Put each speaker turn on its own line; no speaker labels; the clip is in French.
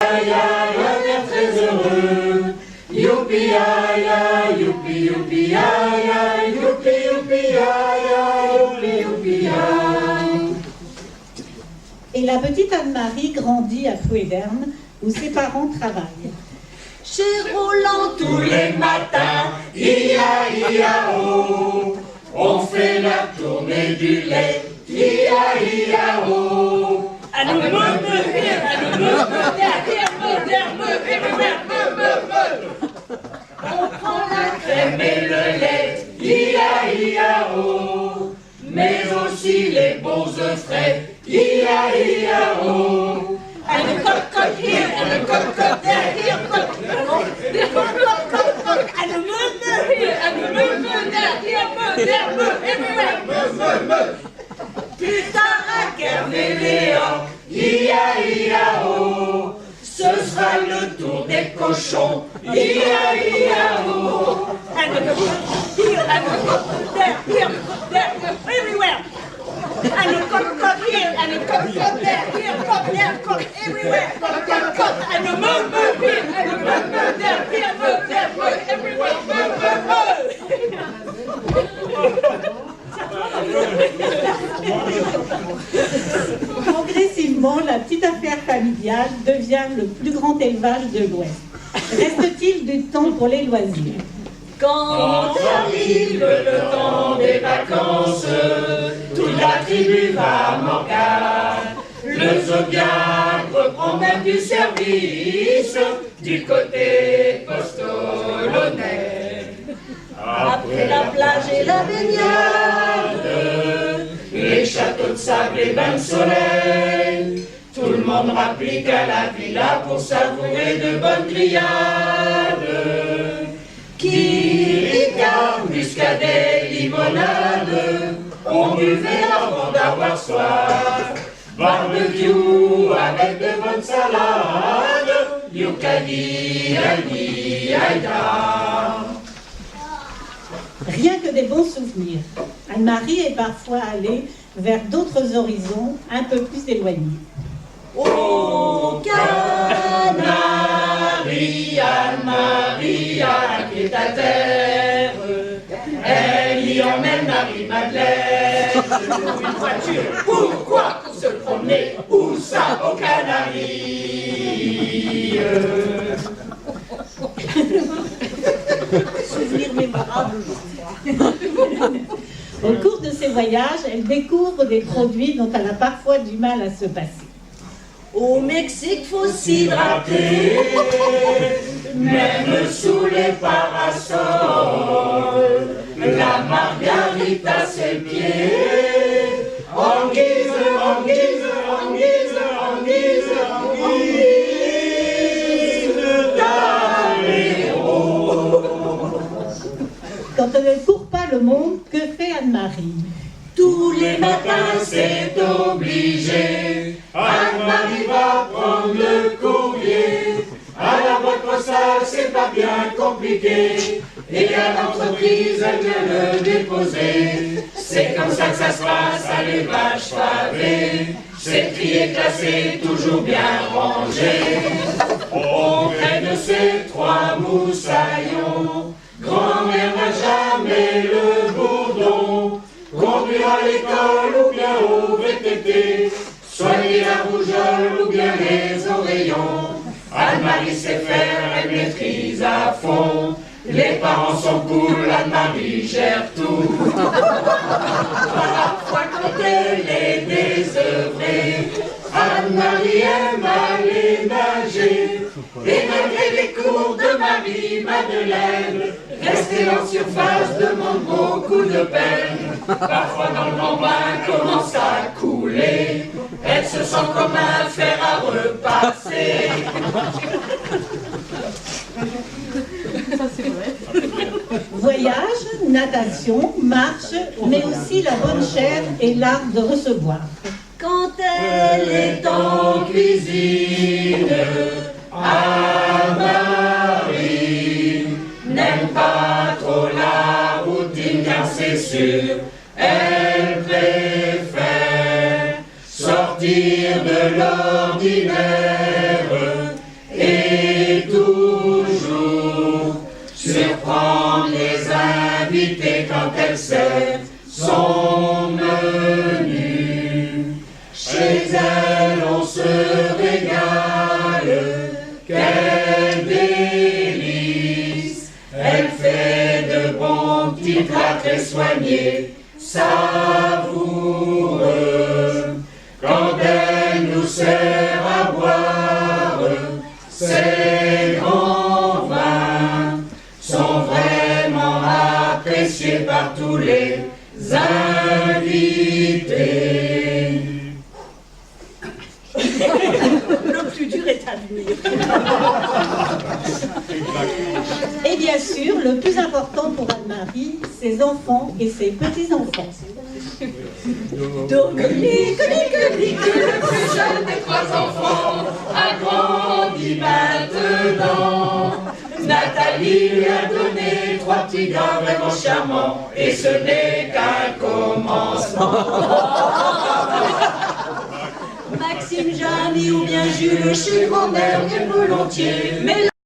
un air très heureux. Youpi, aïe, youpi, youpi, aïe, youpi, youpi, aïe, youpi, youpi, aïe.
Et la petite Anne-Marie grandit à Plouédern, où ses parents travaillent.
Chez Roland tous les matins, ia-ia-o, on fait la tournée du lait, ia-ia-o. On prend la crème et le lait, ia-ia-o, mais aussi les beaux œufs frais, ia-ia-o. And a cock here, and a cock there, here, cock, and a moo here, and a moo there, here, moo there, moo everywhere, moo. Plus tard à Kerméléon, ia-ia-o, ce sera le tour des cochons, ia-ia-o. And a cock here, and a cock there, here, there, everywhere. And a cock here, and a cock there, here, cock there, cock everywhere, cock, and a moo here, and a moo there, here, moo there, moo everywhere, moo.
Progressivement, la petite affaire familiale devient le plus grand élevage de l'Ouest. Reste-t-il du temps pour les loisirs?
Quand arrive le temps des vacances, toute la tribu va morgane. Le zodiaque reprend même du service du côté postolonais. Après la plage et la baignade, les châteaux de sable et bains de soleil, tout le monde rapplique à la villa pour savourer de bonnes grillades. Qui muscadet, limonade, on buvait avant d'avoir soif. Barbecue avec de bonnes salades, Youkadi, Aïdi, Aïda.
Rien que des bons souvenirs. Anne-Marie est parfois allée vers d'autres horizons un peu plus éloignés.
Oh, Canarie, Anne-Marie, à pied à terre, elle y emmène Marie-Madeleine. Une voiture, pourquoi? Pour se promener, où ça? Aux Canaries.
Souvenir mémorable. Au cours de ces voyages, elle découvre des produits dont elle a parfois du mal à se passer.
Au Mexique, faut s'hydrater, même sous les parasols. La margarita, c'est le pied, en guise, en guise, en guise, en guise, en guise d'apéro.
Quand elle ne court pas le monde, que fait Anne-Marie?
Tous les matins, c'est obligé. Anne-Marie va prendre le courrier. À la boîte postale, c'est pas bien compliqué. Et à l'entreprise, elle vient le déposer. C'est comme ça que ça se passe à l'élevage pavé. C'est trié, classé, toujours bien rangé. Auprès de ces trois moussaillons, grand-mère n'a jamais le bourdon. Conduire à l'école ou bien au VTT, soigner la rougeole ou bien les oreillons. Anne-Marie sait faire, elle maîtrise à fond. Les parents sont cool, Anne-Marie gère tout. Parfois quand elle est désœuvrée, Anne-Marie aime aller nager. Et malgré les cours de Marie-Madeleine, rester en surface demande beaucoup de peine. Parfois dans le bambin commence à couler, elle se sent comme un fer à repasser.
Ça, c'est vrai. Voyage, natation, marche, mais aussi la bonne chair et l'art de recevoir.
Quand elle est en cuisine, Anne-Marie n'aime pas trop la routine car c'est sûr, elle préfère sortir de l'ordinaire plats très soignés, savoureux. Quand elle nous sert à boire, ces grands vins sont vraiment appréciés par tous les invités.
Le plus dur est à venir. Et bien sûr, le plus important pour Anne-Marie, ses enfants et ses petits-enfants.
Dominique, le plus jeune des 3 enfants, a grandi maintenant. Nathalie lui a donné 3 petits gars vraiment charmants, et ce n'est qu'un commencement.
Maxime, Jamy ou bien Jules, chez grand-mère, bien volontiers. Mais